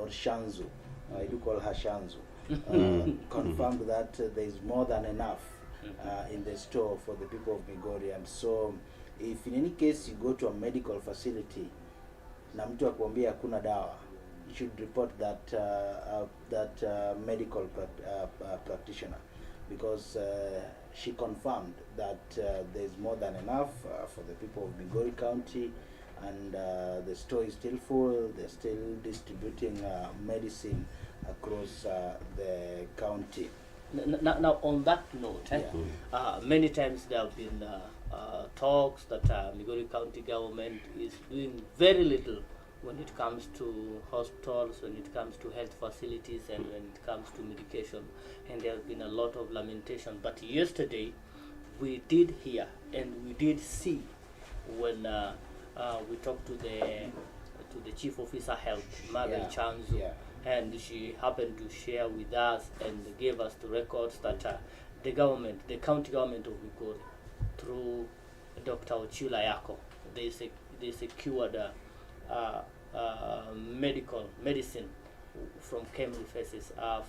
or Shanzu, I do call her Shanzu, confirmed that there is more than enough in the store for the people of Migori. And so if in any case you go to a medical facility na mtu akwambia hakuna dawa, you should report that medical practitioner, because she confirmed that there is more than enough for the people of Migori County, and the store is still full. They're still distributing medicine across the county. Now, on that note, many times there have been talks that Migori County government is doing very little when it comes to hospitals, when it comes to health facilities, and when it comes to medication. And there has been a lot of lamentation. But yesterday, we did hear and we did see when we talked to the Chief Officer Health, Margaret Chanzu, and she happened to share with us and gave us the records that the government, the county government of Migori, through Dr. Ochila Yako, they secured medicine from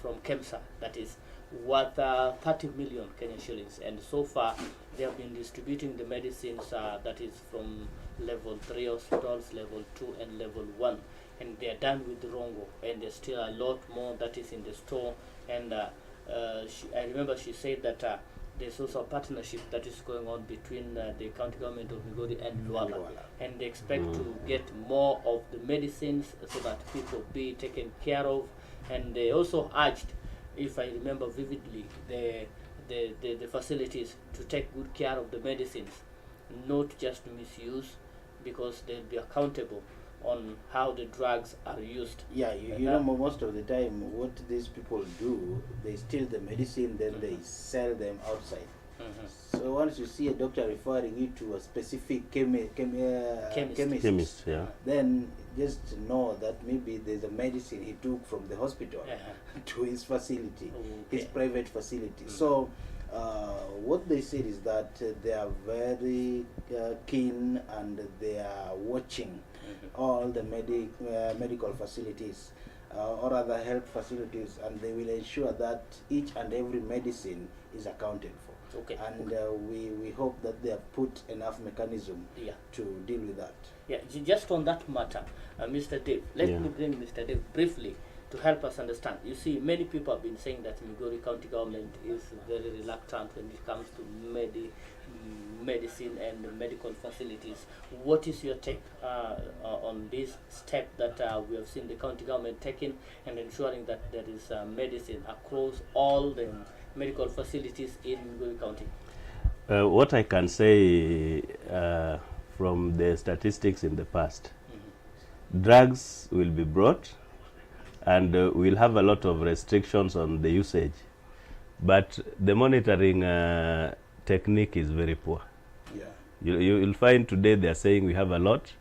from KEMSA, that is worth 30 million Kenyan shillings, and so far they have been distributing the medicines that is from level 3 hospitals, level 2 and level 1, and they are done with Rongo, and there's still a lot more that is in the store. And I remember she said that there's also a partnership that is going on between the county government of Migori and Luala, and they expect to get more of the medicines so that people be taken care of. And they also urged, if I remember vividly, the facilities to take good care of the medicines, not just misuse, because they'll be accountable on how the drugs are used. Yeah, you know, most of the time what these people do, they steal the medicine, then they sell them outside. So once you see a doctor referring you to a specific chemist, then just know that maybe there's a medicine he took from the hospital to his facility, his private facility. So what they said is that they are very keen, and they are watching all the medical facilities or other health facilities, and they will ensure that each and every medicine is accounted for. And we hope that they have put enough mechanism to deal with that. Yeah, just on that matter, Mr. Dave, let me bring Mr. Dave briefly to help us understand. You see, many people have been saying that Migori County government is very reluctant when it comes to medicine and medical facilities. What is your take on this step that we have seen the county government taking, and ensuring that there is medicine across all the medical facilities in Migori County? What I can say from the statistics in the past, drugs will be brought, and we'll have a lot of restrictions on the usage, but the monitoring technique is very poor. You'll find today they're saying we have a lot,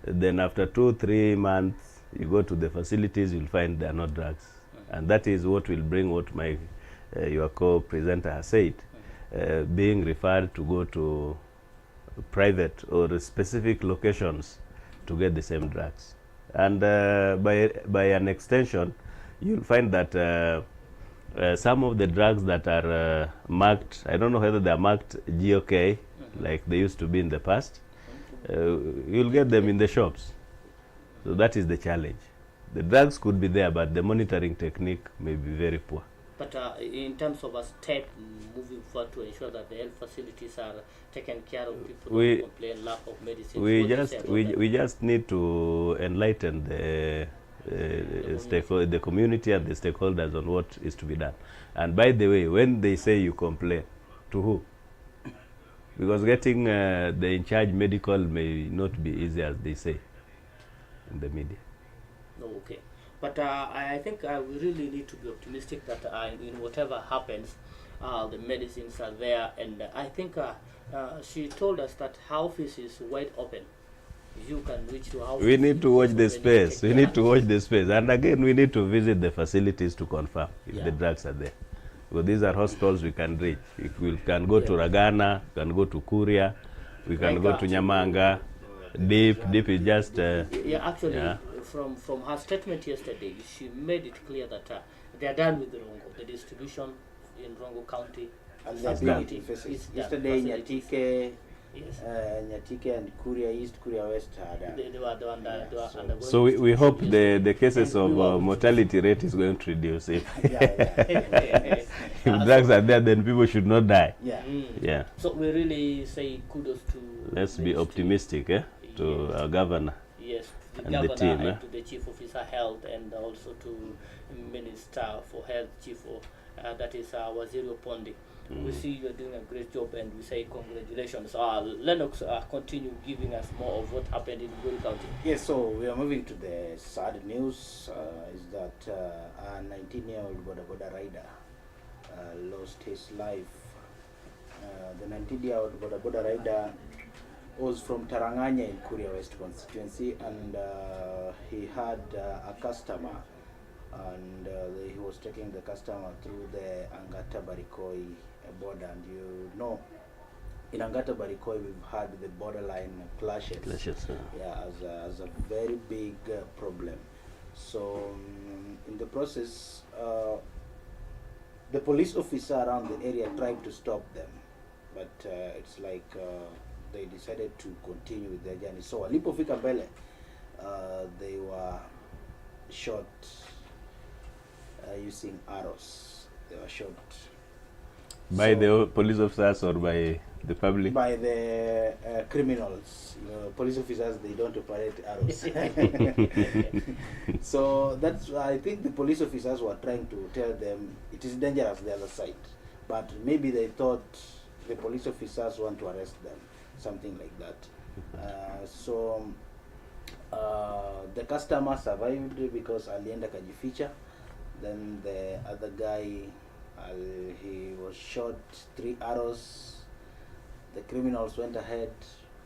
then after 2-3 months you go to the facilities, you'll find there are no drugs. And that is what will bring what your co-presenter has said, being referred to go to private or specific locations to get the same drugs. And by an extension, you'll find that some of the drugs that are marked, I don't know whether they are marked GOK, like they used to be in the past, you'll get them in the shops. So that is the challenge. The drugs could be there, but the monitoring technique may be very poor. But in terms of a step moving forward to ensure that the health facilities are taken care of, people who complain lack of medicine. We just need to enlighten the community and the stakeholders on what is to be done. And by the way, when they say you complain, to who? Because getting the in-charge medical may not be easy as they say in the media. Okay. But I think we really need to be optimistic that in whatever happens, the medicines are there. And I think she told us that her office is wide open. You can reach to our office. We need to watch the space. We need to watch the space. And again, we need to visit the facilities to confirm if the drugs are there. Because these are hospitals we can reach. We can go to Ragana, we can go to Kuria, we can go to Nyamanga. Deep is just... from her statement yesterday, she made it clear that they are done with the Rongo, the distribution in Rongo County. And they're done. building facilities. It's done. Yesterday, Facilities. Nyatike, Yes. Nyatike and Kuria East, Kuria West had. They were so- undergoing So we hope distribution the cases And of we were- mortality rate is going to reduce. If, yesterday. if drugs are there, then people should not die. Yeah. Yeah. So we really say kudos to Let's be Ministry. optimistic, to our governor. Yes, to the And the governor team, and eh? to the Chief Officer Health, and also to Minister for Health, Chief that is Waziri Opondi. We see you are doing a great job, and we say congratulations. Lennox, continue giving us more of what happened in Migori County. Yes, so we are moving to the sad news. Is that a 19-year-old boda rider lost his life. The 19-year-old boda rider was from Taranganya in Kuria West constituency, and he had a customer, and he was taking the customer through the Angata Barikoi border. And you know, in Angata Barikoi we've had the borderline clashes. Yeah, as a very big problem. So in the process, the police officer around the area tried to stop them, but it's like they decided to continue with their journey. So walipofika mbele, they were shot using arrows. They were shot By So- the police officers or by the public? by the criminals. You know, police officers, they don't operate arrows. So that's why I think the police officers were trying to tell them it is dangerous the other side, but maybe they thought the police officers want to arrest them, something like that. So the customer survived because alienda kajificha. Then the other guy, he was shot 3 arrows. The criminals went ahead,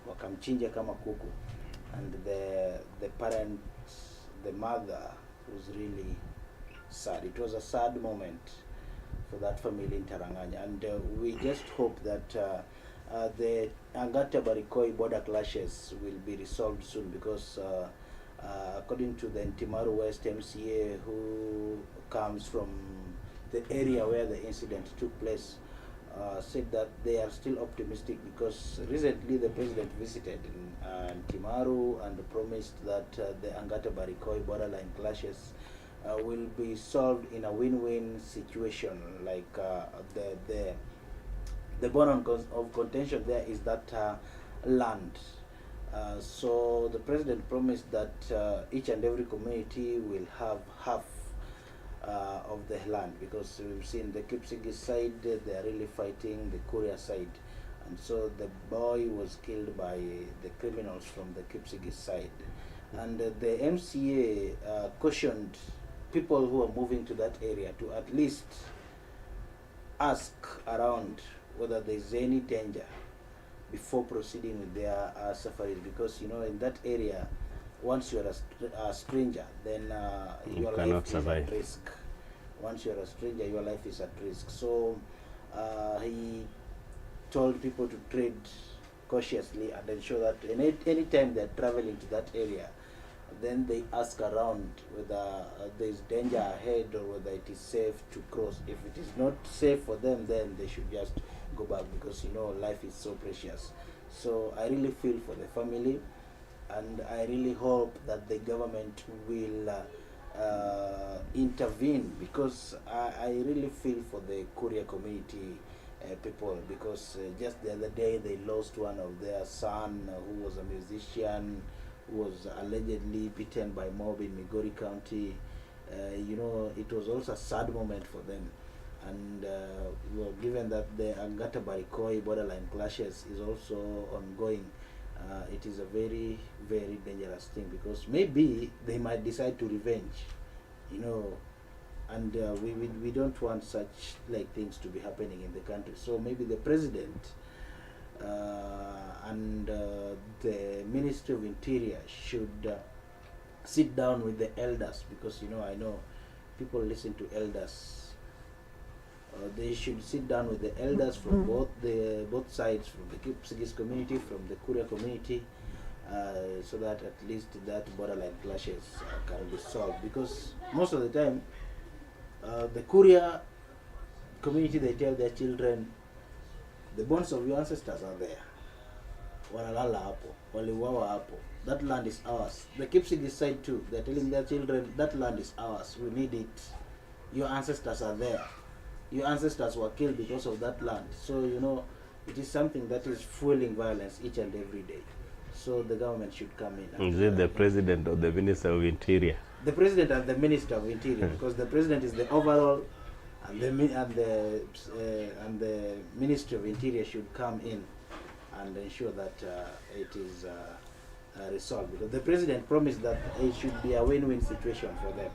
wakamchinja kama kuku, and the parents, the mother, was really sad. It was a sad moment for that family in Taranganya, and we just hope that the Angata Barikoi border clashes will be resolved soon, because according to the Ntimaru West MCA, who comes from the area where the incident took place, said that they are still optimistic, because recently the president visited in Ntimaru and promised that the Angata Barikoi borderline clashes will be solved in a win-win situation. Like the bone of contention there is that land. So the president promised that each and every community will have half of the land, because we've seen the Kipsigis side, they are really fighting the Korea side, and so the boy was killed by the criminals from the Kipsigis side. And the MCA cautioned people who are moving to that area to at least ask around whether there is any danger before proceeding with their safaris, because you know, in that area, once you are a stranger, then your cannot life survive. is at risk. Once you are a stranger, your life is at risk. So he told people to tread cautiously and ensure that any time they're traveling to that area, then they ask around whether there is danger ahead or whether it is safe to cross. If it is not safe for them, then they should just go back, because you know, life is so precious. So I really feel for the family, and I really hope that the government will intervene, because I really feel for the Korea community people, because just the other day they lost one of their son who was a musician, who was allegedly beaten by mob in Migori County. You know, it was also a sad moment for them. And well, given that the Angata Barikoi borderline clashes is also ongoing, it is a very, very dangerous thing, because maybe they might decide to revenge, you know, and we don't want such like things to be happening in the country. So maybe the president and the Ministry of Interior should sit down with the elders, because you know, I know people listen to elders. They should sit down with the elders from both sides, from the Kipsigis community, from the Korea community, so that at least that borderline clashes can be solved. Because most of the time, the Kuria community, they tell their children, the bones of your ancestors are there. Wanalala hapo, waliuawa hapo. That land is ours. The Kipsigis side too, they're telling their children, that land is ours, we need it. Your ancestors are there. Your ancestors were killed because of that land. So, you know, it is something that is fueling violence each and every day. So the government should come in. Is it the president or the minister of interior? The president and the minister of interior, because the president is the overall, and the ministry of interior should come in and ensure that it is resolved. Because the president promised that it should be a win-win situation for them.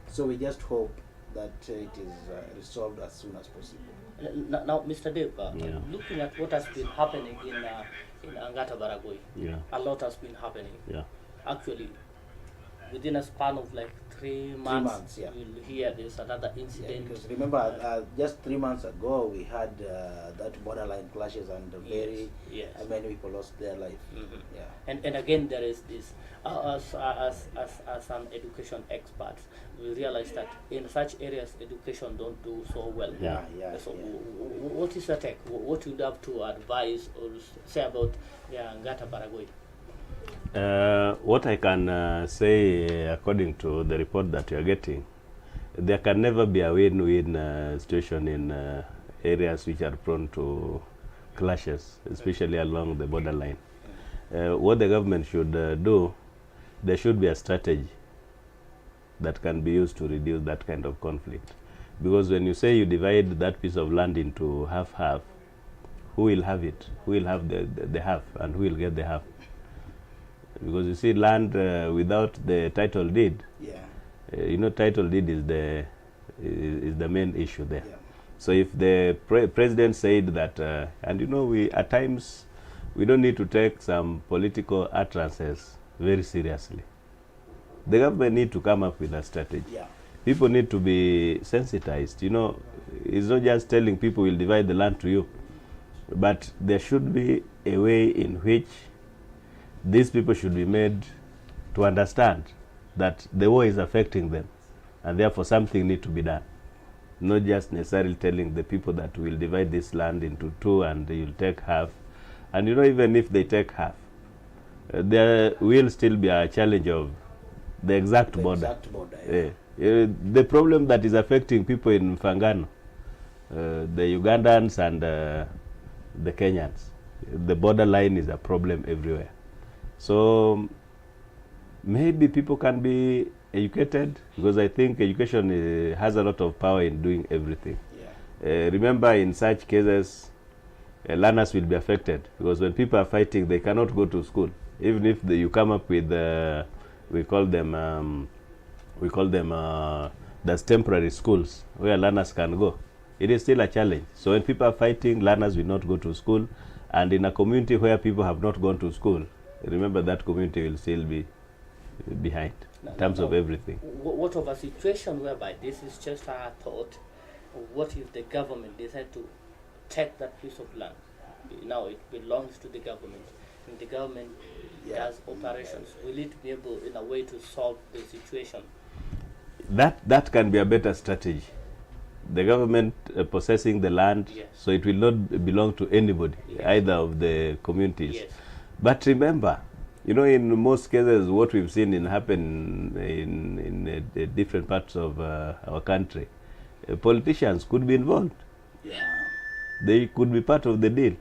So we just hope that it is resolved as soon as possible. Now, Mr. Dave, looking at what has been happening in Angata Baragoi, a lot has been happening. Actually, within a span of like 3 months, you'll hear there's another incident. Because remember, just 3 months ago, we had that borderline clashes, and many people lost their life. And again, there is this, as an education expert, we realize that in such areas, education don't do so well. So what is your take? What would you have to advise or say about the Angata Baragoi? What I can say, according to the report that you are getting, there can never be a win-win situation in areas which are prone to clashes, especially along the borderline. What the government should do, there should be a strategy that can be used to reduce that kind of conflict. Because when you say you divide that piece of land into half-half, who will have it? Who will have the half, and who will get the half? Because you see, land without the title deed, you know, title deed is the main issue there. So if the president said that, and you know, we at times we don't need to take some political utterances very seriously. The government need to come up with a strategy. People need to be sensitized. You know, it's not just telling people we'll divide the land to you, but there should be a way in which these people should be made to understand that the war is affecting them, and therefore something needs to be done. Not just necessarily telling the people that we'll divide this land into two and you'll take half. And you know, even if they take half, there will still be a challenge of the exact border. The problem that is affecting people in Fangano, the Ugandans and the Kenyans, the borderline is a problem everywhere. So maybe people can be educated, because I think education has a lot of power in doing everything. Remember, in such cases, learners will be affected, because when people are fighting, they cannot go to school. Even if you come up with, we call them there's temporary schools where learners can go. It is still a challenge. So when people are fighting, learners will not go to school, and in a community where people have not gone to school, remember that community will still be behind in terms of everything. What of a situation whereby this is just a thought? What if the government decide to take that piece of land? Now it belongs to the government, and the government does operations. Will it be able, in a way, to solve the situation? That can be a better strategy. The government possessing the land, so it will not belong to anybody, either of the communities. But remember, you know, in most cases, what we've seen happen in different parts of our country, politicians could be involved. They could be part of the deal.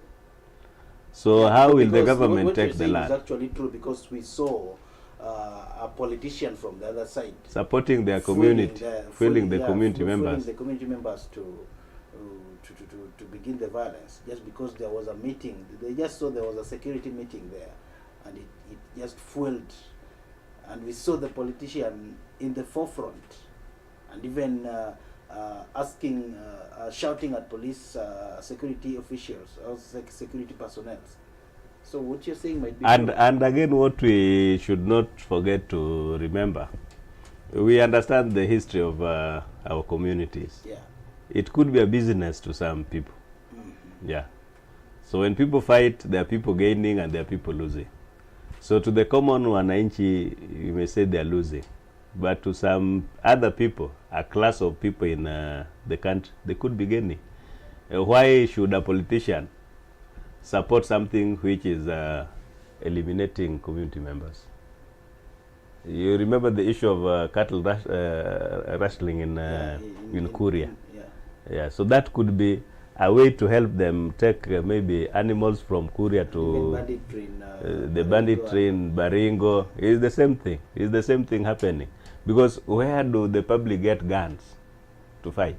So how will the government take the land? It's actually true, because we saw a politician from the other side supporting their community, fueling the community members. The community members to begin the violence, just because there was a meeting. They just saw there was a security meeting there, and it just fueled. And we saw the politician in the forefront, and even shouting at police, security officials, or security personnel. So what you're saying might be and again, what we should not forget to remember, we understand the history of our communities. It could be a business to some people. So when people fight, there are people gaining and there are people losing. So to the common wananchi, you may say they are losing. But to some other people, a class of people in the country, they could be gaining. Why should a politician support something which is eliminating community members? You remember the issue of cattle rustling in Kuria? Yeah, so that could be a way to help them take maybe animals from Kuria to the banditry in Baringo. It's the same thing. It's the same thing happening. Because where do the public get guns to fight?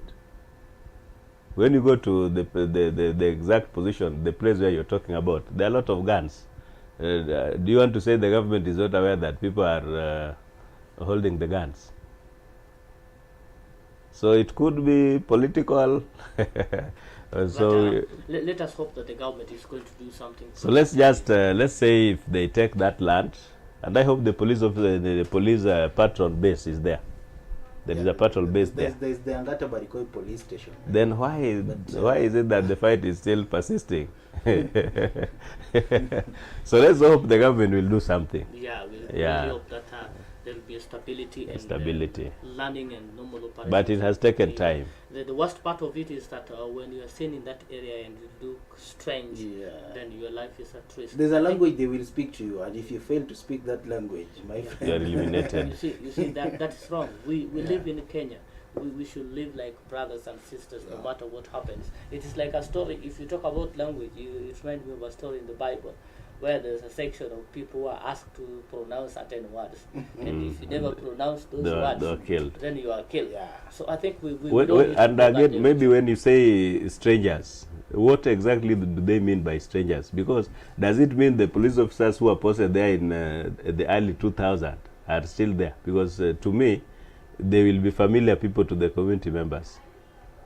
When you go to the exact position, the place where you're talking about, there are a lot of guns. Do you want to say the government is not aware that people are holding the guns? So it could be political. Let us hope that the government is going to do something. So let's just let's say if they take that land, and I hope the police the police patrol base is there. There is a patrol base there. There's the Angata Barikoi police station. Then why is it that the fight is still persisting? So let's hope the government will do something. Yeah, we hope that there will be a stability and learning and normal operations. But it has taken time. The worst part of it is that when you are seen in that area and you look strange, then your life is at risk. There's a language they will speak to you, and if you fail to speak that language, my friend, you are eliminated. You see that's wrong. We live in Kenya. We should live like brothers and sisters, no matter what happens. It is like a story. If you talk about language, it reminds me of a story in the Bible, where there's a section of people who are asked to pronounce certain words, and if you never pronounce those words, then you are killed. Yeah. So I think we don't and again, maybe when you say strangers, what exactly do they mean by strangers? Because does it mean the police officers who were posted there in the early 2000s are still there? Because to me, they will be familiar people to the community members.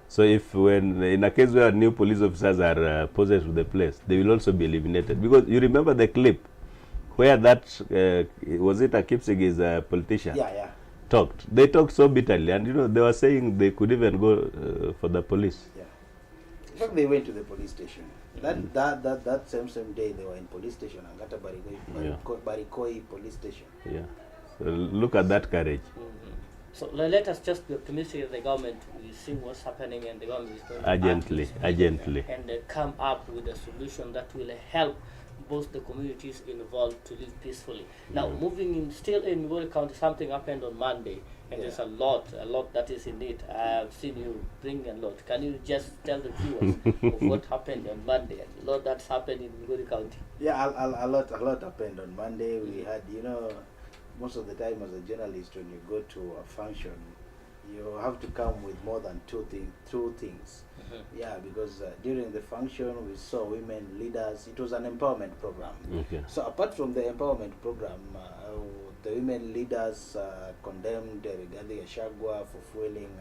So if when in a case where new police officers are posted to the place, they will also be eliminated. Because you remember the clip where that was it a Kipsigis politician talked. They talked so bitterly, and they were saying they could even go for the police. Yeah. In fact, they went to the police station. That same day they were in police station, Angata Barikoi police station. Yeah. So look at that courage. So let us just be optimistic that the government will see what's happening, and the government is going to urgently and come up with a solution that will help both the communities involved to live peacefully. Now, moving in still in Migori County, something happened on Monday, and there's a lot that is in it. I have seen you bring a lot. Can you just tell the viewers of what happened on Monday and a lot that's happened in Migori County? Yeah, a lot happened on Monday. We had, most of the time as a journalist, when you go to a function, you have to come with more than two things. Yeah, because during the function we saw women leaders. It was an empowerment program. So apart from the empowerment program, the women leaders condemned Rigathi Gachagua for fueling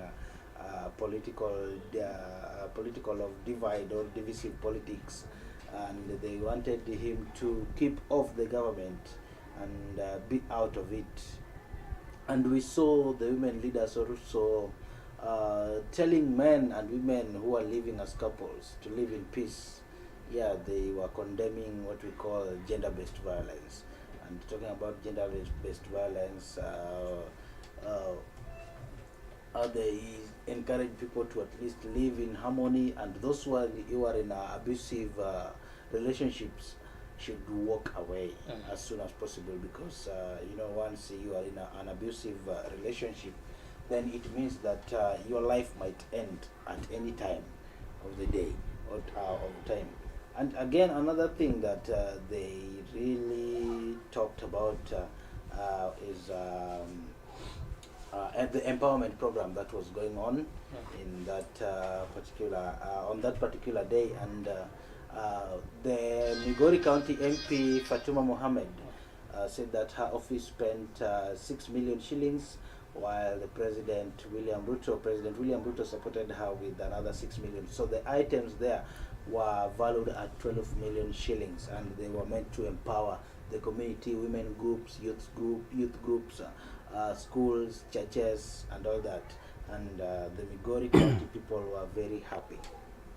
political of divide or divisive politics, and they wanted him to keep off the government and be out of it. And we saw the women leaders also telling men and women who are living as couples to live in peace. Yeah, they were condemning what we call gender-based violence. And talking about gender-based violence, they encourage people to at least live in harmony, and those who are in abusive relationships should walk away as soon as possible, because once you are in an abusive relationship, then it means that your life might end at any time of the day or of time. And again, another thing that they really talked about is the empowerment program that was going on in that on that particular day, and the Migori County MP Fatuma Mohammed said that her office spent 6 million shillings, while the President William Ruto supported her with another 6 million. So the items there were valued at 12 million shillings, and they were meant to empower the community, women groups, youth groups, schools, churches, and all that. And the Migori County people were very happy,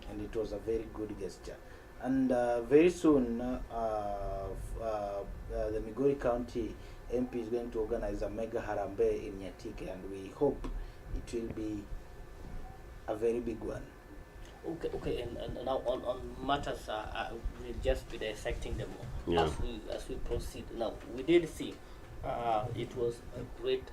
and it was a very good gesture. And very soon, the Migori County MP is going to organize a mega harambe in Nyatike, and we hope it will be a very big one. Okay, and now on matters, we'll just be dissecting them Yeah. as we proceed. Now, we did see, it was a great,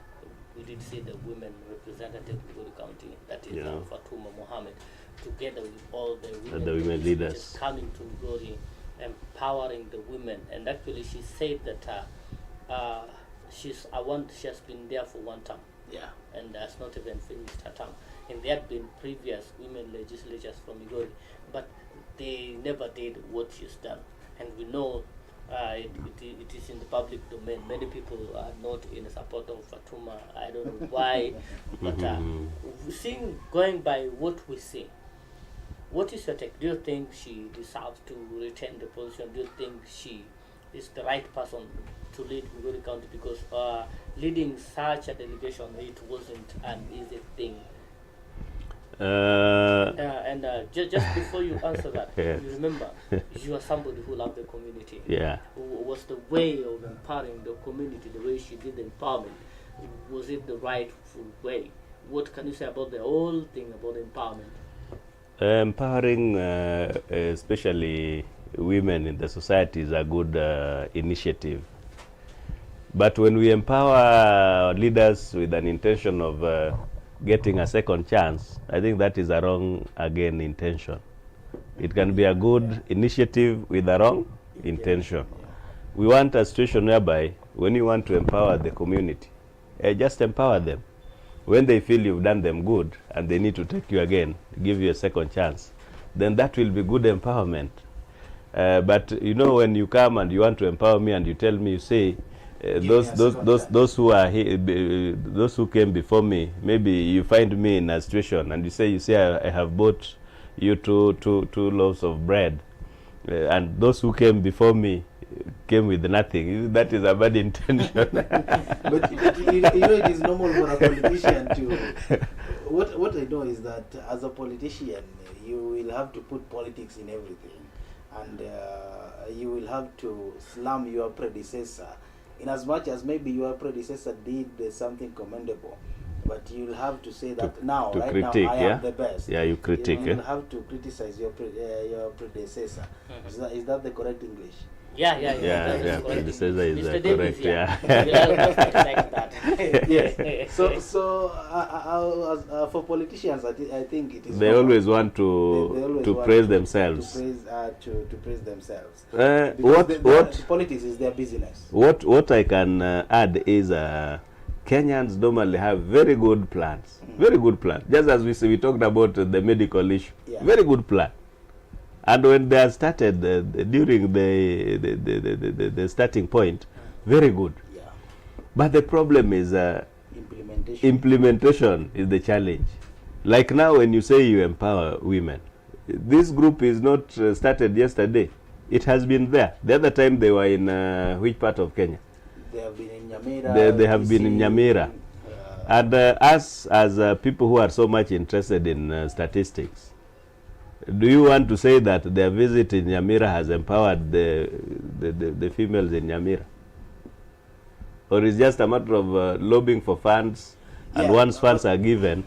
we did see the women representative of Migori County, that is Yeah. Fatuma Mohammed, together with all the The women leaders. just coming to Migori, empowering the women. And actually, she said that she has been there for one term. Yeah. And has not even finished her term. And there had been previous women legislatures from Migori, but they never did what she's done. And we know it is in the public domain. Many people are not in support of Fatuma. I don't know why, but going by what we see, what is your take? Do you think she deserves to retain the position? Do you think she is the right person to lead Migori County? Because leading such a delegation, it wasn't an easy thing. Just before you answer that, Yes. you remember, you are somebody who loved the community. Yeah. Was the way of empowering the community, the way she did the empowerment, was it the rightful way? What can you say about the whole thing about empowerment? Empowering, especially women in the society, is a good initiative. But when we empower leaders with an intention of getting a second chance, I think that is a wrong, again, intention. It can be a good initiative with a wrong intention. We want a situation whereby when you want to empower the community, just empower them. When they feel you've done them good and they need to take you again, give you a second chance, then that will be good empowerment. But you know, when you come and you want to empower me and you tell me, you say, those who are here, those who came before me, maybe you find me in a situation and you say I have bought you two loaves of bread, and those who came before me came with nothing. That is a bad intention. But you know, it is normal for a politician to. What I know is that as a politician, you will have to put politics in everything, and you will have to slam your predecessor. In as much as maybe your predecessor did something commendable, but you'll have to say that now I am the best. Yeah, you critique. You'll have to criticize your predecessor. Is that the correct English? Yeah. Predecessor is Mr. correct. Davis, Yeah. like that. Yes. So for politicians, I think it is. They always want to praise themselves. To praise themselves. Politics is their business. What I can add is Kenyans normally have very good plans. Very good plans. Just as we talked about the medical issue. Yeah. Very good plan. And when they are started during the starting point, very good. Yeah. But the problem is implementation is the challenge. Like now, when you say you empower women, this group is not started yesterday. It has been there. The other time they were in which part of Kenya? They have been in Nyamira. They have been in Nyamira. And us, as people who are so much interested in statistics, do you want to say that their visit in Nyamira has empowered the females in Nyamira? Or is just a matter of lobbying for funds, and once funds are given,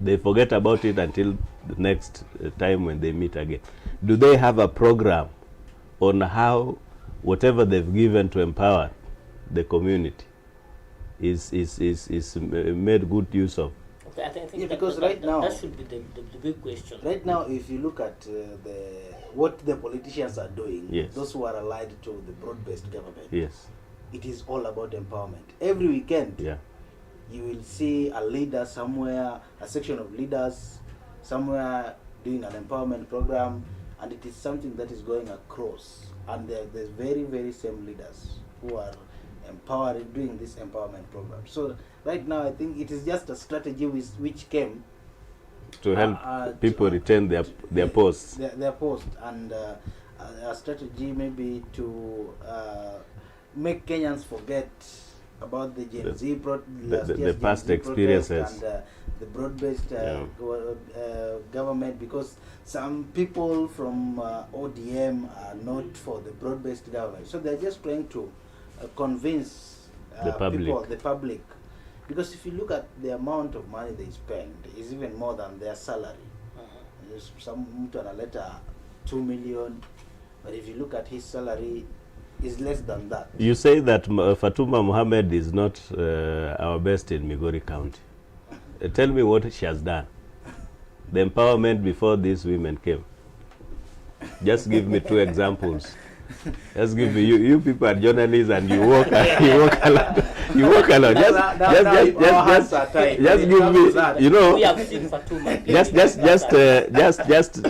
they forget about it until the next time when they meet again? Do they have a program on how whatever they've given to empower the community is made good use of? Okay, I think because right now that should be the big question. Right now, if you look at what the politicians are doing, yes, those who are allied to the broad-based government, yes, it is all about empowerment. Every weekend, yeah, you will see a leader somewhere, a section of leaders somewhere doing an empowerment program, and it is something that is going across. And there's very, very same leaders who are empowered doing this empowerment program. So right now, I think it is just a strategy which came to help people retain their posts. Their post, and a strategy maybe to make Kenyans forget about the Gen Z the past experiences, and the broad-based government, because some people from ODM are not for the broad-based government. So they're just trying to convince The public. people, the public. Because if you look at the amount of money they spend, is even more than their salary. There's some mtu analeta 2 million, but if you look at his salary, is less than that. You say that Fatuma Mohammed is not our best in Migori County. Tell me what she has done. The empowerment before these women came. Just give me 2 examples. Just give me, you people are journalists and you work alone. You work alone. Just give me, you know. We have seen Fatuma.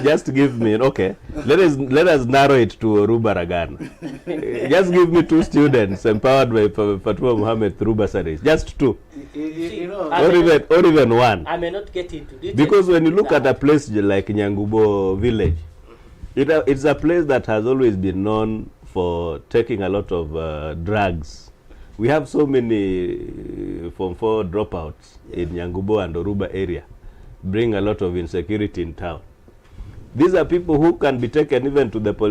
Just give me, okay. Let us narrow it to Ruba Ragana. Just give me 2 students empowered by Fatuma Mohammed through bursaries. Just 2. You know, Or even 1. I may not get into details. Because when you look at a place like Nyangubo village, it's a place that has always been known for taking a lot of drugs. We have so many Form 4 dropouts in Nyangubo and Oruba area, bring a lot of insecurity in town. These are people who can be taken even to the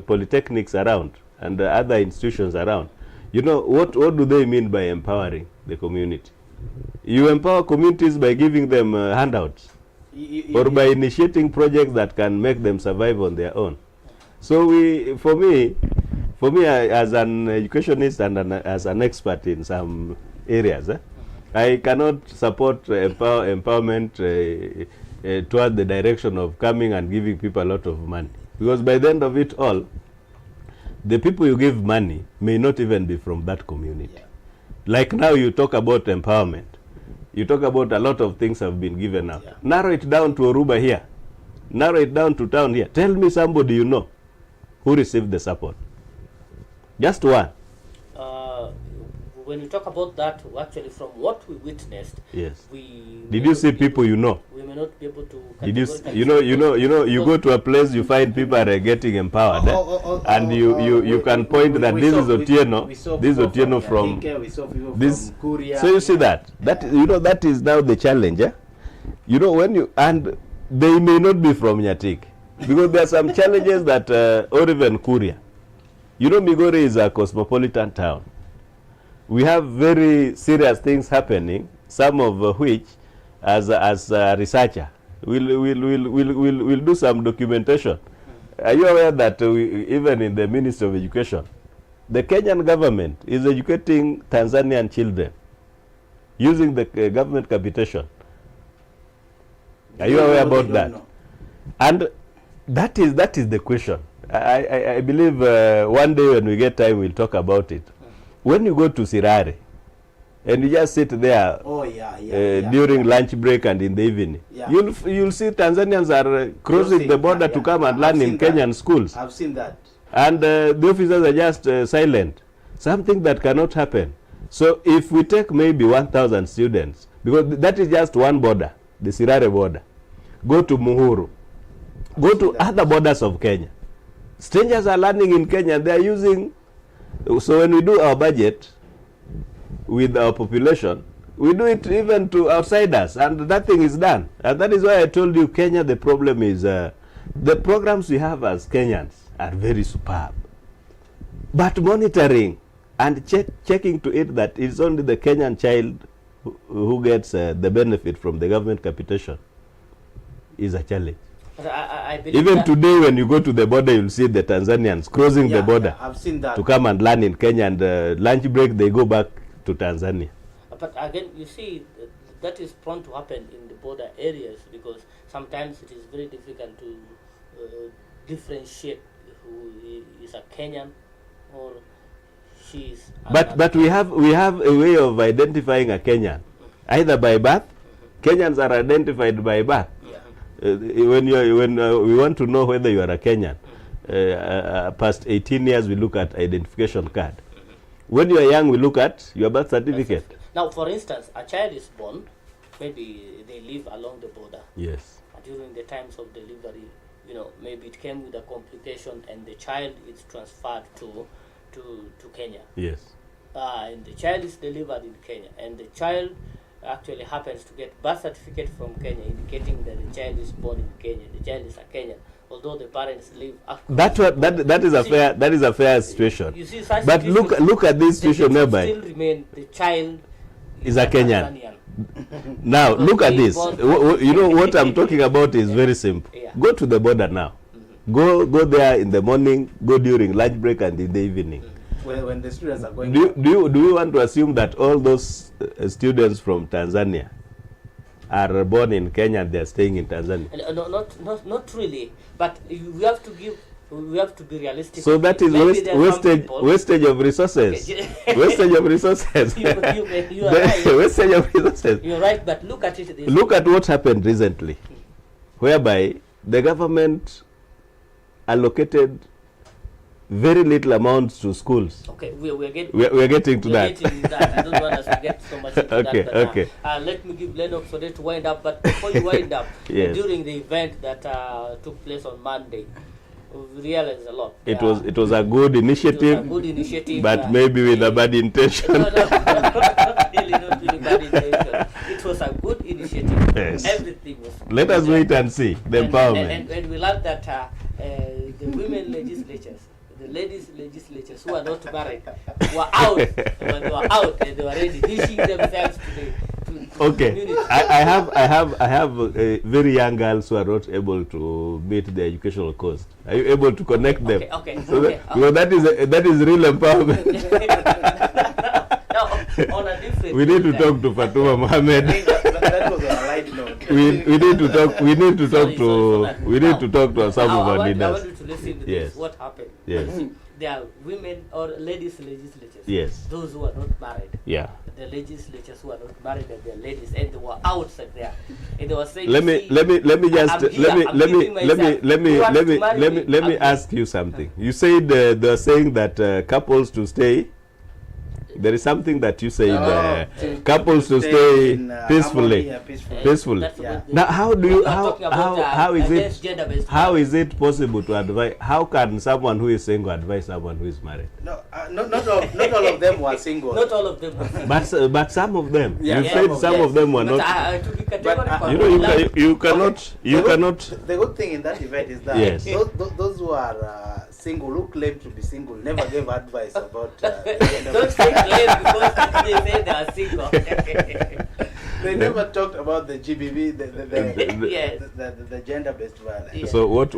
polytechnics around and the other institutions around. You know, what do they mean by empowering the community? You empower communities by giving them handouts. Or by initiating projects that can make them survive on their own. So for me, as an educationist and as an expert in some areas, I cannot support empowerment toward the direction of coming and giving people a lot of money. Because by the end of it all, the people you give money may not even be from that community. Yeah. Like now you talk about empowerment. You talk about a lot of things have been given out. Yeah. Narrow it down to Oruba here. Narrow it down to town here. Tell me somebody you know who received the support. Just one. When you talk about that, actually from what we witnessed, yes. Did you see people you know? We may not be able to. Did you go to a place, you find people are getting empowered, and you can point that this is Otieno, this is Otieno from this. So you see that that is now the challenge. You know, when you, and they may not be from Nyatik, because there are some challenges that or even Kuria. You know, Migori is a cosmopolitan town. We have very serious things happening, some of which, as a researcher, we'll do some documentation. Are you aware that even in the Ministry of Education, the Kenyan government is educating Tanzanian children using the government capitation? Are you aware about that? And that is the question. I believe one day when we get time, we'll talk about it. When you go to Sirare and you just sit there during lunch break and in the evening, you'll see Tanzanians are crossing the border to come and learn in Kenyan schools. I've seen that. And the officers are just silent. Something that cannot happen. So if we take maybe 1,000 students, because that is just one border, the Sirare border, go to Muhuru, go to other borders of Kenya. Strangers are learning in Kenya. They are using. So when we do our budget with our population, we do it even to outsiders, and that thing is done. And that is why I told you, Kenya, the problem is the programs we have as Kenyans are very superb. But monitoring and checking to it that it's only the Kenyan child who gets the benefit from the government capitation is a challenge. I even today, when you go to the border, you'll see the Tanzanians crossing the border I've seen that. to come and learn in Kenya, and lunch break they go back to Tanzania. But again, you see, that is prone to happen in the border areas, because sometimes it is very difficult to differentiate who is a Kenyan or she is. But we have a way of identifying a Kenyan, either by birth. Kenyans are identified by birth. When we want to know whether you are a Kenyan, past 18 years, we look at identification card. When you are young, we look at your birth certificate. Now, for instance, a child is born, maybe they live along the border. Yes. During the times of delivery, maybe it came with a complication, and the child is transferred to Kenya. Yes. And the child is delivered in Kenya, and the child actually happens to get birth certificate from Kenya indicating that the child is born in Kenya, the child is a Kenyan, although the parents live across. That is a fair situation. You see, such but look at this situation whereby still remain the child is a Kenyan. Now look at this. You know what I'm talking about is very simple. Yeah. Go to the border now. Go there in the morning. Go during lunch break and in the evening. When the students are going. Do you want to assume that all those students from Tanzania are born in Kenya and they are staying in Tanzania? No, not really. But we have to be realistic. So that is wastage of resources. Wastage of resources. You are right. Wastage of resources. You're right, but look at it. Look at what happened recently, whereby the government allocated very little amounts to schools. Okay, we're getting to that. I don't want us to get so much into Okay, that. But, okay. Let me give Lennox for that to wind up. But before you wind up, Yes. during the event that took place on Monday, we realized a lot. It was a good initiative, but maybe with a bad intention. No, not really bad intention. It was a good initiative. Yes. Everything was. Let us wait and see the empowerment. And we learned that the women legislatures, the ladies legislatures who are not married were out. When they were out, they were already dishing themselves to the community. I have very young girls who are not able to meet the educational cost. Are you able to connect them? Okay. Because that is real empowerment. Now, on a different. We need to talk to Fatuma Mohammed. That was on a light note. We need to talk. We need to talk to some of our leaders. I want you to listen to Yes. this. What happened? Yes. There are women or ladies legislatures. Yes. Those who are not married. Yeah. The legislatures who are not married and they're ladies and they were outside there and they were saying. Let me ask you something. You said they're saying that couples to stay. There is something that you said, couples to stay peacefully. Peacefully. Yeah. Now, how is it possible to advise? How can someone who is single advise someone who is married? No, not all of them were single. Not all of them. But some of them. Yeah, You said some of them were not. You cannot. The good thing in that event is that Yes. those who are single, who claim to be single, never gave advice about. Don't say claim because they say they are single. They never talked about the GBV, Yes. the gender-based violence. Yeah. So what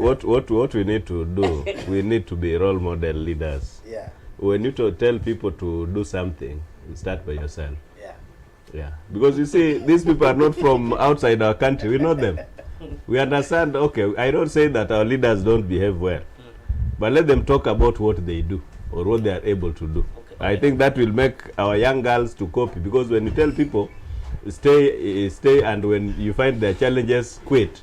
we need to do? We need to be role model leaders. Yeah, When you tell people to do something, you start by yourself. yeah. Yeah, because you see, these people are not from outside our country. We know them. We understand. Okay, I don't say that our leaders don't behave well, but let them talk about what they do or what they are able to do. Okay. I think that will make our young girls to copy, because when you tell people stay and when you find their challenges, quit.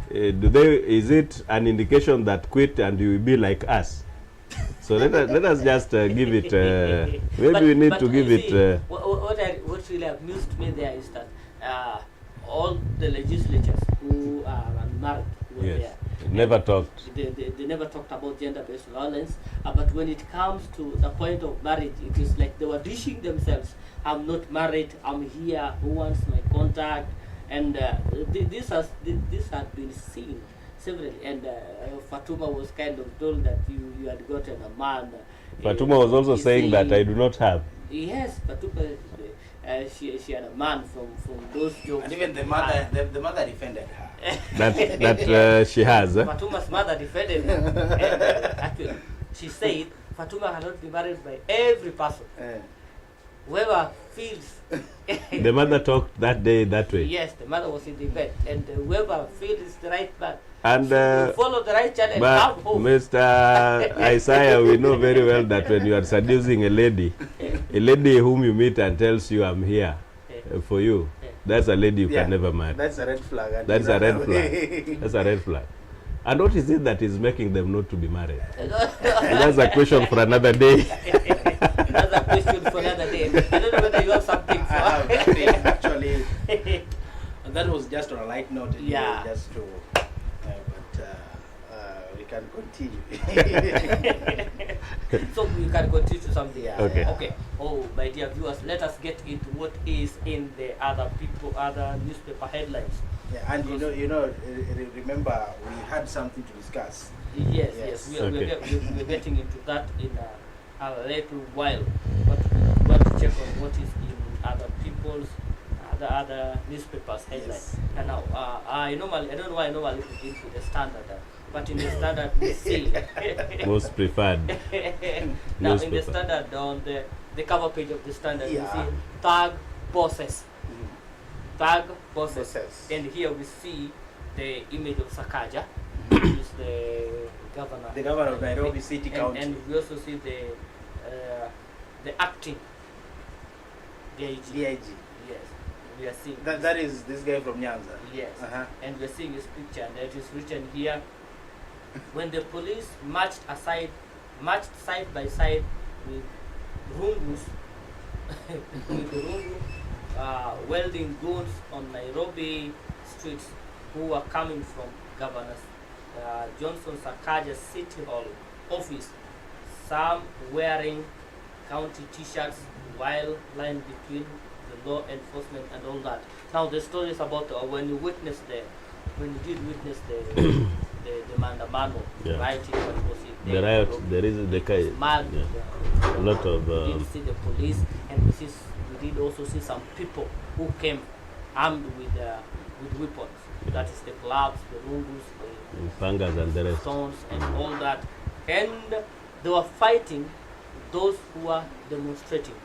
Is it an indication that quit and you will be like us? So let us just give it. Maybe we need to give it. What really amused me there is that all the legislatures who are unmarried were there. Never talked. They never talked about gender-based violence, but when it comes to the point of marriage, it is like they were dishing themselves. I'm not married. I'm here. Who wants my contact? And this had been seen severally. And Fatuma was kind of told that you had gotten a man. Fatuma was also saying that I do not have. Yes, Fatuma. She had a man from those jobs. And even the mother defended her. That she has. Fatuma's mother defended her. And, actually, she said Fatuma cannot be married by every person. Whoever feels. The mother talked that day that way. Yes, the mother was in the bed, and whoever feels the right man. And follow the right channel and but come home. Mr. Isaiah, we know very well that when you are seducing a lady whom you meet and tells you I'm here for you, that's a lady you can never marry. That's a red flag. That's a red flag. That's a red flag. And what is it that is making them not to be married? That's a question for another day. That's a question for another day. I don't know whether you have something for Actually, that was just on a light note. Yeah. Just to, but we can continue. So we can continue to something. Yeah. Okay. Okay. Oh, my dear viewers, let us get into what is in the other newspaper headlines. Yeah, and remember we had something to discuss. Yes, Yes. we're getting into that in a little while. But we want to check on what is in other newspapers headlines. Yes. And now, I don't know why I normally begin with the Standard, but in the Standard we see Most preferred now in the newspaper. Standard, on the cover page of the Standard, Yeah. we see tag bosses. Tag bosses. Bosses. And here we see the image of Sakaja, who is the governor. The governor of Nairobi City County. And we also see the acting DIG. DIG. Yes, we are seeing That is this guy from Nyanza. yes, Uh-huh. and we are seeing his picture, and it is written here: when the police marched side by side with rungus, welding goods on Nairobi streets, who were coming from Governor Johnson Sakaja's City Hall office, some wearing county t-shirts while lying between the law enforcement and all that. Now the story is about when you did witness the mandamano, Yeah. rioting, what was it? The riot, there is the It's mad. yeah. A lot of We did see the police, and we did also see some people who came armed with weapons. That is the gloves, the rungus, the pangas and the rest. stones, and all that. And they were fighting those who were demonstrating.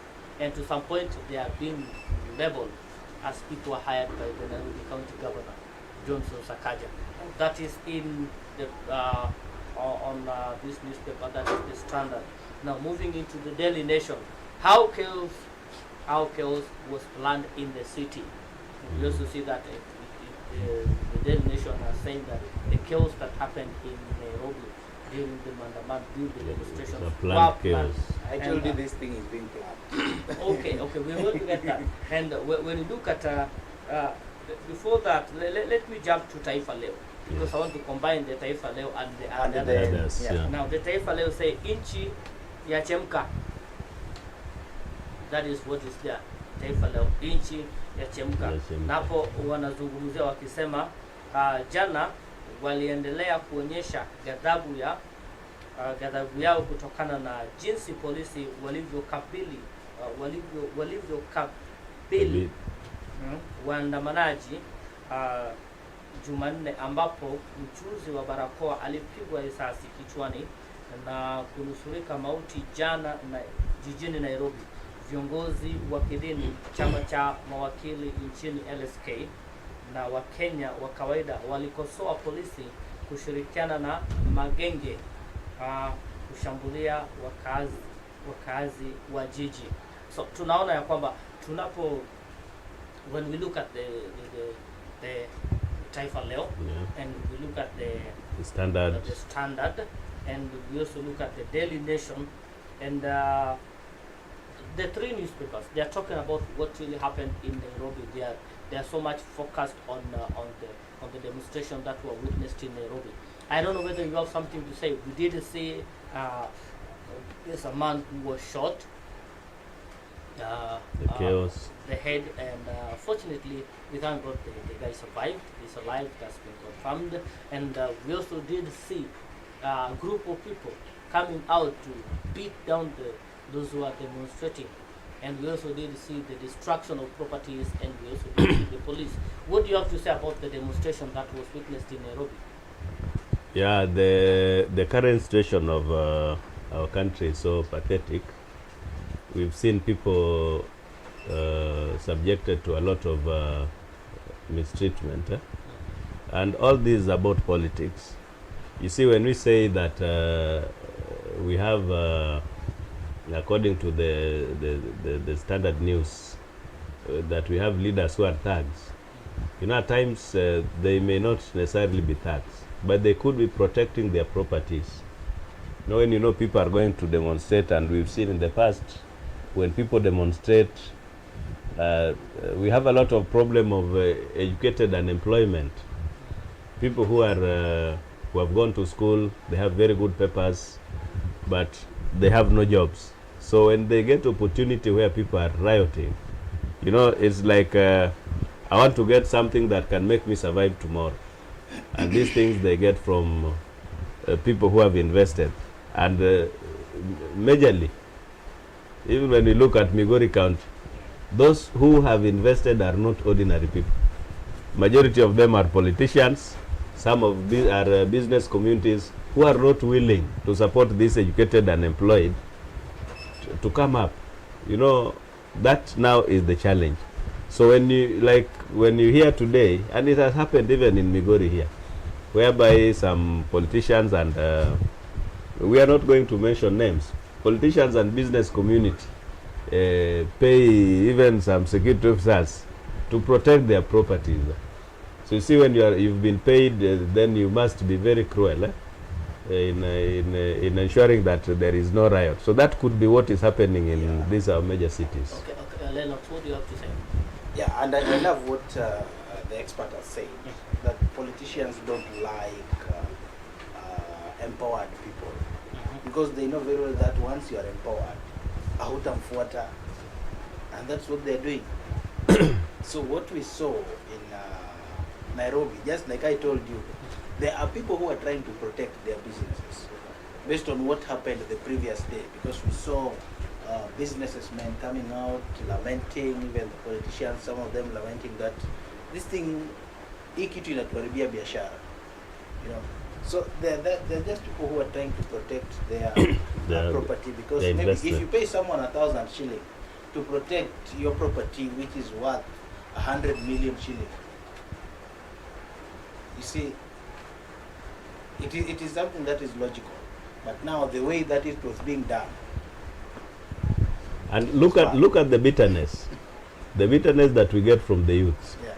And to some point, they are being labeled as people hired by the Nairobi County Governor, Johnson Sakaja. That is in the on this newspaper, that is the Standard. Now moving into the Daily Nation, how chaos was planned in the city. We also see that the Daily Nation are saying that the chaos that happened in Nairobi during the demonstrations The planned chaos. I told you this thing is being planned. Okay, we will get that. And when you look at before that, let me jump to Taifa Leo, because I want to combine the Taifa Leo and the other. Others, yeah. Now the Taifa Leo say inchi ya chemka. That is what is there. Taifa Leo, inchi ya chemka. Napo wanazungumzia wakisema jana waliendelea kuonyesha ghadhabu yao kutokana na jinsi polisi walivyokabili waandamanaji Jumanne, ambapo mchuzi wa barakoa alipigwa risasi kichwani na kunusurika mauti jana jijini Nairobi. Viongozi wa kidini, chama cha mawakili nchini LSK na Wakenya wa kawaida walikosoa polisi kushirikiana na magenge kushambulia wakazi wa jiji. So tunaona ya kwamba when we look at the Taifa Leo, Yeah. and we look at the Standard. Standard, and we also look at the Daily Nation, and the three newspapers, they are talking about what really happened in Nairobi. They are so much focused on the demonstration that were witnessed in Nairobi. I don't know whether you have something to say. We did see there's a man who was shot. The chaos. The head, and fortunately, we thank God the guy survived. He's alive. That's been confirmed. And we also did see a group of people coming out to beat down those who are demonstrating. And we also did see the destruction of properties, and we also did see the police. What do you have to say about the demonstration that was witnessed in Nairobi? Yeah, the current situation of our country is so pathetic. We've seen people subjected to a lot of mistreatment, and all this is about politics. You see, when we say that we have, according to the Standard News, that we have leaders who are thugs. You know, at times they may not necessarily be thugs, but they could be protecting their properties. You know, when you know people are going to demonstrate, and we've seen in the past when people demonstrate, we have a lot of problem of educated unemployment. People who have gone to school, they have very good papers, but they have no jobs. So when they get opportunity where people are rioting, you know, it's like I want to get something that can make me survive tomorrow. And these things they get from people who have invested. And majorly, even when we look at Migori County, those who have invested are not ordinary people. Majority of them are politicians. Some of these are business communities who are not willing to support these educated and employed to come up. You know, that now is the challenge. So when you hear today, and it has happened even in Migori here, whereby some politicians and we are not going to mention names, politicians and business community pay even some security officers to protect their properties. So you see, when you've been paid, then you must be very cruel in ensuring that there is no riot. So that could be what is happening in these our major cities. Okay, Lennox, what do you have to say? Yeah, and I love what the expert has said, that politicians don't like empowered people, because they know very well that once you are empowered, hautamfuata, and that's what they're doing. So what we saw in Nairobi, just like I told you, there are people who are trying to protect their businesses based on what happened the previous day, because we saw businessmen coming out lamenting, even the politicians, some of them lamenting that this thing, hii kitu inatuharibia biashara, you know. So they're just people who are trying to protect their property, because maybe if you pay someone 1,000 shilling to protect your property, which is worth 100 million shilling, you see, it is something that is logical. But now the way that it was being done, and look at the bitterness that we get from the youths. yeah.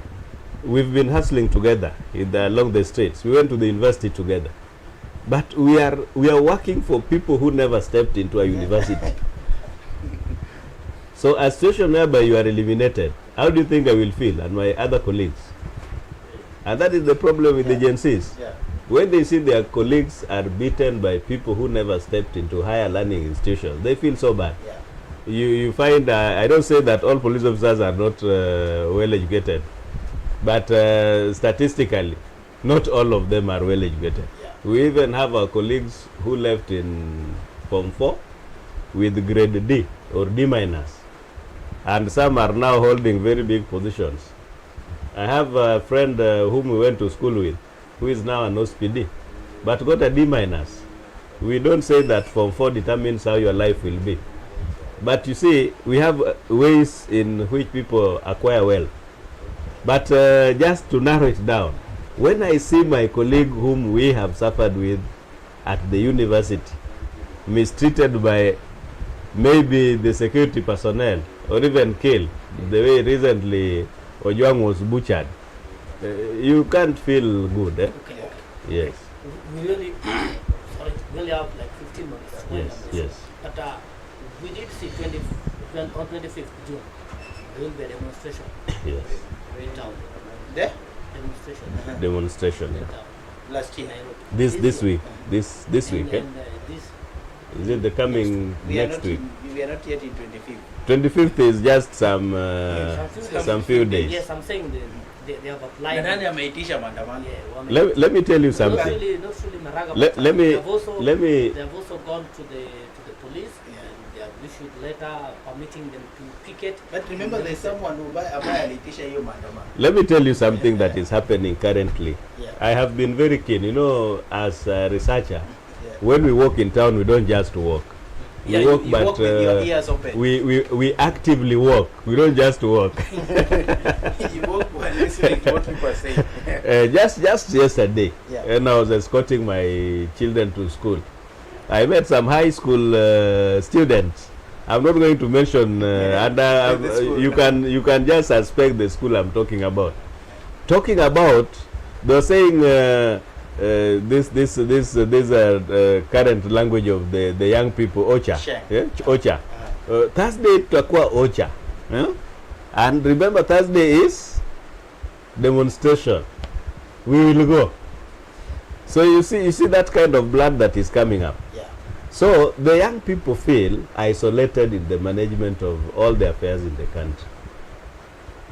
We've been hustling together along the streets. We went to the university together, but we are working for people who never stepped into a university. So a situation whereby you are eliminated, how do you think I will feel and my other colleagues? And that is the problem with the Gen Zs. Yeah. When they see their colleagues are beaten by people who never stepped into higher learning institutions, they feel so bad. Yeah. You find, I don't say that all police officers are not well educated, but statistically, not all of them are well educated. Yeah. We even have our colleagues who left in Form 4 with grade D or D minus, and some are now holding very big positions. I have a friend whom we went to school with, who is now an OSPD, but got a D minus. We don't say that Form 4 determines how your life will be. But you see, we have ways in which people acquire wealth. But just to narrow it down, when I see my colleague whom we have suffered with at the university mistreated by maybe the security personnel or even killed, the way recently Ojwang was butchered, you can't feel good. Eh? Okay. Yes. We really, sorry, we only have like 15 minutes. Yes. But we did see on 25th June, there will be a demonstration Yes. in town. There? Demonstration. Demonstration. In town. Last year. Nairobi. This week. This week. Eh? And, this Is it the coming We are next not week? we are not yet in 25th. 25th is just some few days. Yes, I'm saying they have applied. Nani ameitisha maandamano? Yeah, Let me tell you not something. really Maraga. Let but me- they have also, let me- They have also gone to the police and they have issued letter permitting them to picket. But remember, there's someone who ambaye aliitisha hiyo maandamano. Let me tell you something that is happening currently. Yeah. I have been very keen. You know, as a researcher, Yeah. when we walk in town, we don't just walk. Yeah, We walk, you but walk with your ears open. we actively walk. We don't just walk. You walk while listening to what people are saying. Just yesterday, Yeah. when I was escorting my children to school, I met some high school students. I'm not going to mention, and the school. you can just suspect the school I'm talking about. They're saying this current language of the young people, Ocha. Sheng. Yeah? Ocha. Thursday tutakuwa Ocha. Yeah? And remember, Thursday is demonstration. We will go. So you see that kind of blood that is coming up. Yeah. So the young people feel isolated in the management of all the affairs in the country.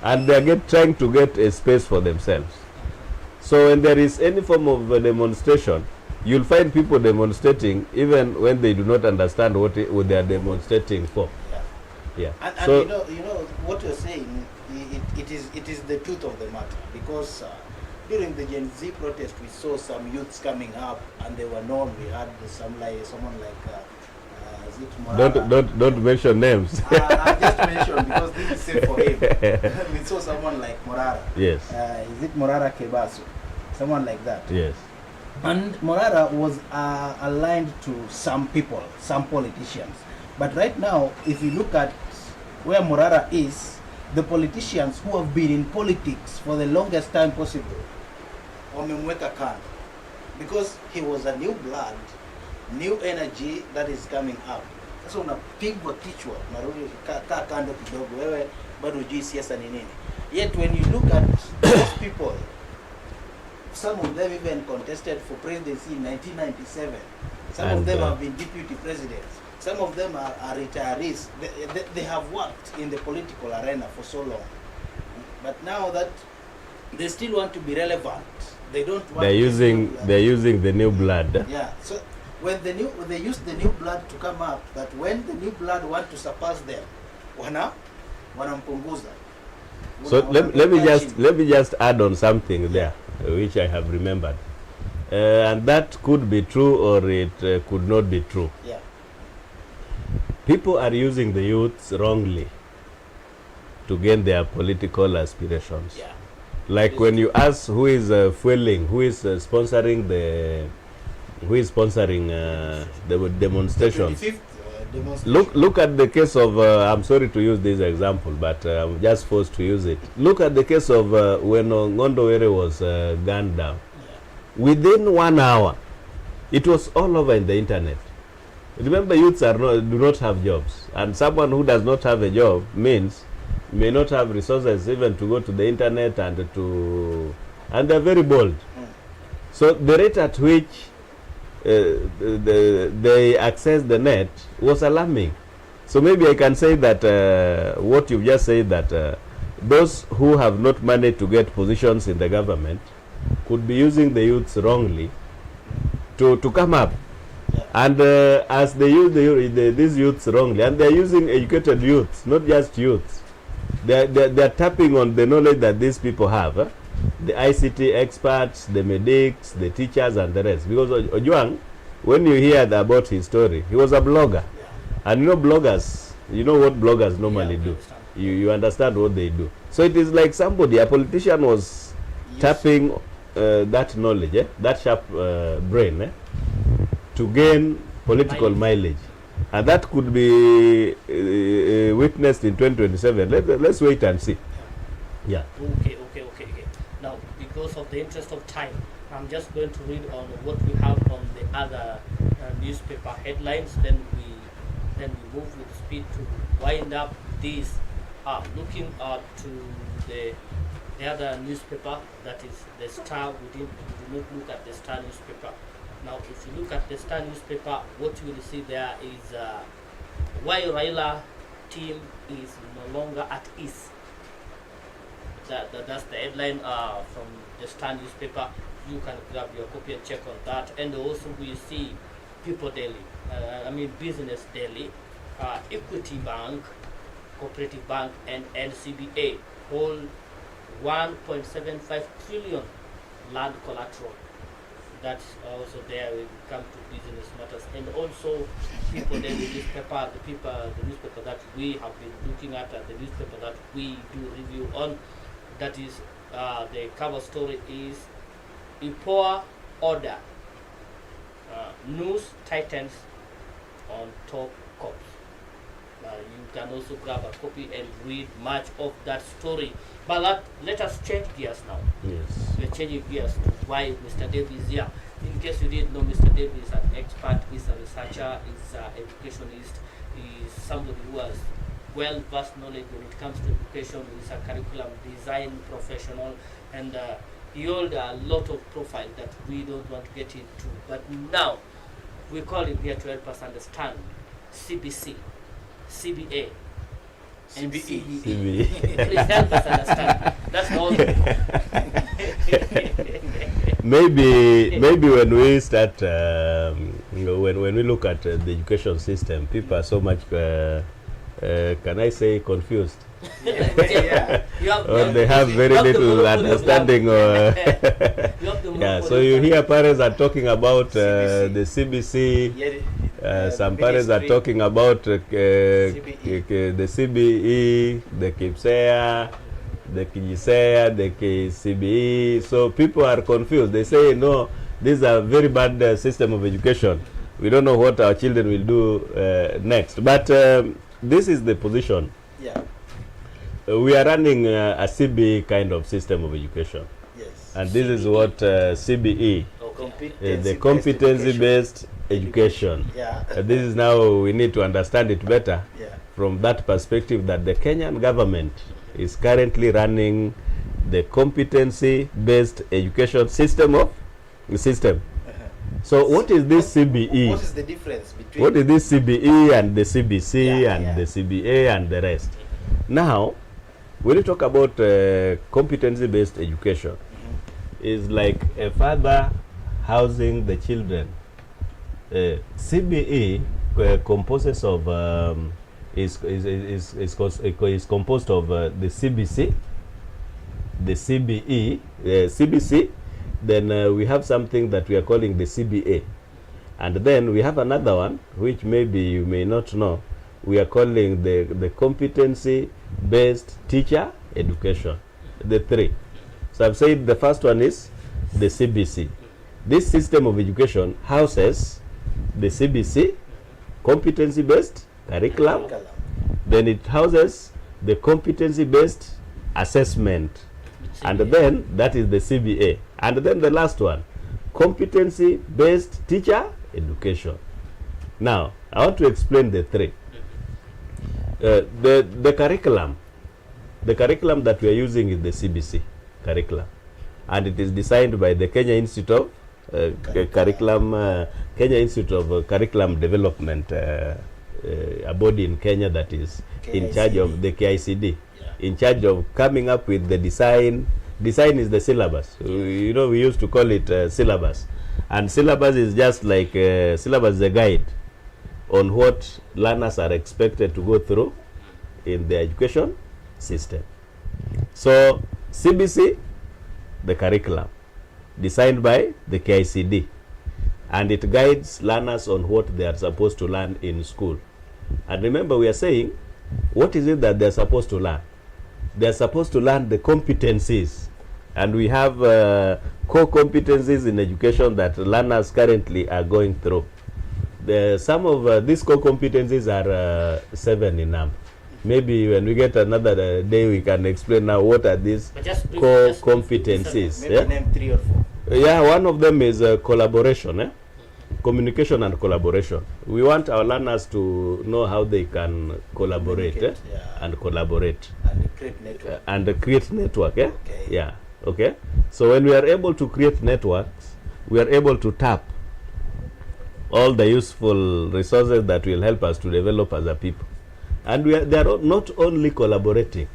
And they are trying to get a space for themselves. So when there is any form of a demonstration, you'll find people demonstrating even when they do not understand what they are demonstrating for. Yeah. Yeah. And So you know what you're saying, it is the truth of the matter, because during the Gen Z protest we saw some youths coming up and they were known. We had someone like is it Morara? don't mention names. I just mentioned because this is safe for him. We saw someone like Morara. Yes. Is it Morara Kebaso? Someone like that. Yes. And Morara was aligned to some people, some politicians. But right now, if you look at where Morara is, the politicians who have been in politics for the longest time possible, wamemweka kando, because he was a new blood, new energy that is coming up. Sasa unapigwa kichwa, unarudi kaa kando kidogo, wewe bado hujui siasa ni nini. Yet when you look at those people, some of them even contested for presidency in 1997. Some of them have been deputy presidents. Some of them are retirees. They have worked in the political arena for so long. But now that they still want to be relevant, they don't want They're using the new blood. Yeah. So when they use the new blood to come up, but when the new blood want to surpass them, wanampunguza. So let me just add on something there, which I have remembered, and that could be true or it could not be true. Yeah. People are using the youths wrongly to gain their political aspirations. Yeah. Like when you ask who is fueling, who is sponsoring the demonstrations. 25th demonstration. Look at the case of I'm sorry to use this example, but I'm just forced to use it. Look at the case of when Ngondowere was gunned down. Yeah. Within 1 hour, it was all over in the internet. Remember, youths do not have jobs, and someone who does not have a job means may not have resources even to go to the internet and they're very bold. So the rate at which they access the net was alarming. So maybe I can say that what you've just said, that those who have not managed to get positions in the government could be using the youths wrongly to come up. And as they use these youths wrongly, and they're using educated youths, not just youths, they're tapping on the knowledge that these people have, the ICT experts, the medics, the teachers, and the rest. Because Ojwang, when you hear about his story, he was a blogger. And you know bloggers, you know what bloggers normally do. You understand what they do. So it is like somebody, a politician was tapping that knowledge, that sharp brain, to gain political mileage. And that could be witnessed in 2027. Let's wait and see. Yeah. Okay. Now, because of the interest of time, I'm just going to read on what we have on the other newspaper headlines. Then we move with speed to wind up this. Looking to the other newspaper, that is the Star. We do not look at the Star newspaper. Now, if you look at the Star newspaper, what you will see there is why Raila team is no longer at ease. That's the headline from the Star newspaper. You can grab your copy and check on that. And also we see People Daily, Business Daily, Equity Bank, Cooperative Bank, and NCBA hold 1.75 trillion land collateral. That's also there when it comes to business matters. And also People Daily newspaper, the newspaper that we have been looking at, the newspaper that we do review on, that is the cover story is IPOA order. Noose tightens on top cops. You can also grab a copy and read much of that story. But let us change gears now. Yes. We're changing gears to why Mr. Davis is here. In case you didn't know, Mr. Davis is an expert, he's a researcher, he's an educationist, he's somebody who has well-versed knowledge when it comes to education. He's a curriculum design professional, and he holds a lot of profile that we don't want to get into. But now, we call him here to help us understand CBC, CBA, and CBE. Please help us understand. That's all. Maybe when we start, when we look at the education system, people are so much, can I say, confused. Or they have very little understanding. Yeah, so you hear parents are talking about the CBC. Some parents are talking about the CBE, the KIPSEA, the KIJISEA, the KCBE. So people are confused. They say, no, this is a very bad system of education. We don't know what our children will do next. But this is the position. Yeah. We are running a CBE kind of system of education. Yes. And this is what CBE, the competency-based education. Yeah. This is now we need to understand it better. Yeah. From that perspective, that the Kenyan government is currently running the competency-based education system. So what is this CBE? What is the difference between? What is this CBE and the CBC and the CBA and the rest? Now, when you talk about competency-based education, is like a father housing the children. CBE composes of is composed of the CBC, the CBE, CBC. Then we have something that we are calling the CBA, and then we have another one which maybe you may not know. We are calling the competency-based teacher education. The three. So I've said the first one is the CBC. This system of education houses the CBC, competency-based curriculum. Then it houses the competency-based assessment. And then that is the CBA. And then the last one, competency-based teacher education. Now, I want to explain the three. The curriculum that we are using is the CBC curriculum. And it is designed by the Kenya Institute of Kenya Institute of Curriculum Development, a body in Kenya that is in charge of the KICD, in charge of coming up with the design. Design is the syllabus. You know, we used to call it syllabus. And syllabus is just like, syllabus is a guide on what learners are expected to go through in the education system. So, CBC, the curriculum, designed by the KICD, and it guides learners on what they are supposed to learn in school. And remember, we are saying, what is it that they are supposed to learn? They are supposed to learn the competencies, and we have core competencies in education that learners currently are going through. Some of these core competencies are 7 in number. Maybe when we get another day, we can explain now what are these core competencies. Maybe name 3 or 4. Yeah, one of them is collaboration, communication and collaboration. We want our learners to know how they can collaborate and collaborate. And create network. Okay. Yeah. Okay. So when we are able to create networks, we are able to tap all the useful resources that will help us to develop as a people. And they are not only collaborating.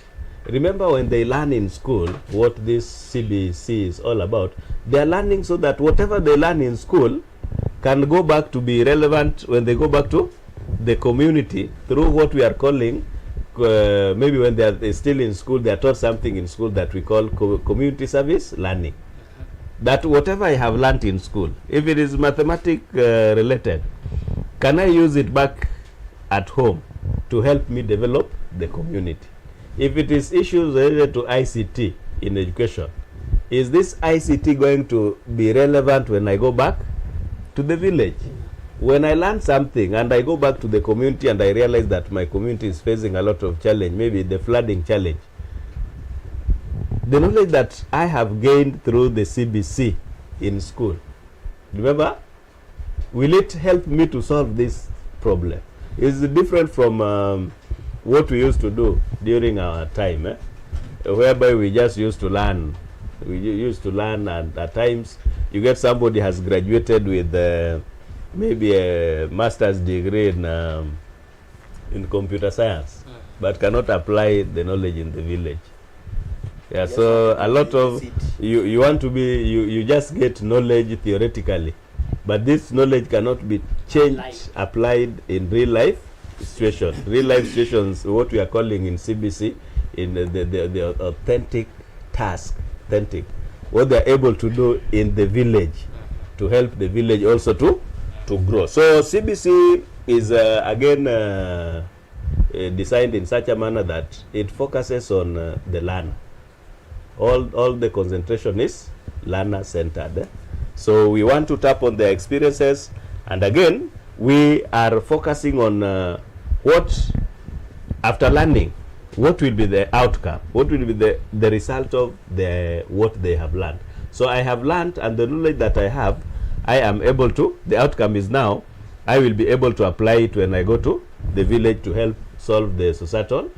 Remember, when they learn in school what this CBC is all about, they are learning so that whatever they learn in school can go back to be relevant when they go back to the community through what we are calling, maybe when they are still in school, they are taught something in school that we call community service learning. That whatever I have learned in school, if it is mathematics related, can I use it back at home to help me develop the community? If it is issues related to ICT in education, is this ICT going to be relevant when I go back to the village? When I learn something and I go back to the community and I realize that my community is facing a lot of challenge, maybe the flooding challenge, the knowledge that I have gained through the CBC in school, remember, will it help me to solve this problem? Is different from what we used to do during our time, whereby we just used to learn. We used to learn, and at times you get somebody has graduated with maybe a master's degree in computer science, but cannot apply the knowledge in the village. Yeah, Just so want to a lot of visit. you want to be you just get knowledge theoretically, but this knowledge cannot be changed, applied in real life situations. Real life situations, what we are calling in CBC, in the authentic task, authentic, what they are able to do in the village to help the village also to grow. So CBC is again designed in such a manner that it focuses on the learner. All the concentration is learner centered. So we want to tap on their experiences, and again we are focusing on what after learning, what will be the outcome, what will be the result of what they have learned. So I have learned, and the knowledge that I have, I am able to, the outcome is now I will be able to apply it when I go to the village to help solve the societal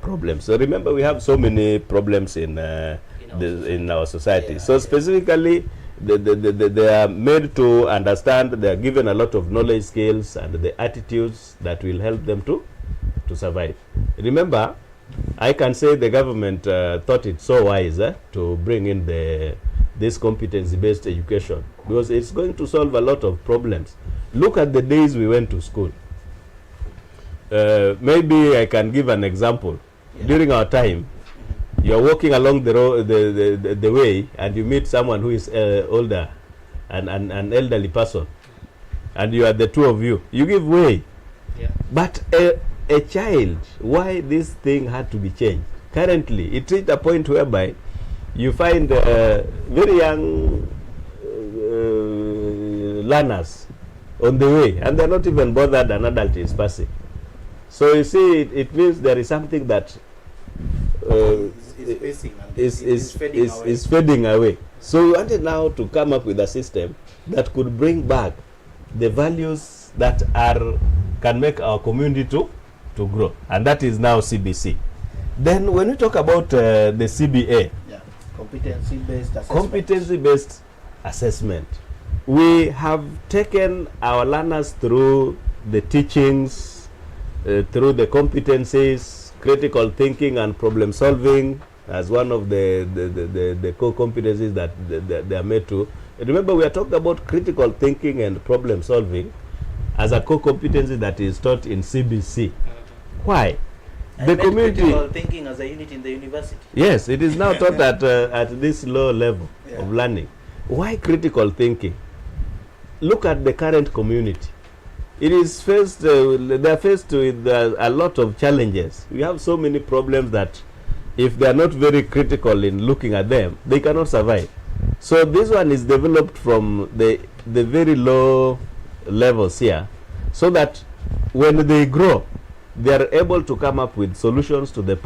problems. So remember, we have so many problems in our society. Yeah. So specifically, they are made to understand, they are given a lot of knowledge, skills, and the attitudes that will help them to survive. Remember, I can say the government thought it so wise to bring in this competency-based education, because it's going to solve a lot of problems. Look at the days we went to school. Maybe I can give an example. Yeah. During our time, you're walking along the road, the way, and you meet someone who is older, an elderly person, and you are the two of you. You give way. Yeah. But a child, why this thing had to be changed? Currently, it reached a point whereby you find very young learners on the way, and they're not even bothered an adult is passing. So you see, it means there is something that is fading away. So we wanted now to come up with a system that could bring back the values that can make our community to grow, and that is now CBC. Then when we talk about the CBA, yeah, competency-based assessment. Competency-based assessment, we have taken our learners through the teachings, through the competencies, critical thinking and problem solving as one of the core competencies that they are made to. Remember, we are talking about critical thinking and problem solving as a core competency that is taught in CBC. Why? And the community critical thinking as a unit in the university. Yes, it is now taught at this low level of learning. Why critical thinking? Look at the current community. It is faced, they are faced with a lot of challenges. We have so many problems that if they are not very critical in looking at them, they cannot survive. So this one is developed from the very low levels here, so that when they grow, they are able to come up with solutions to the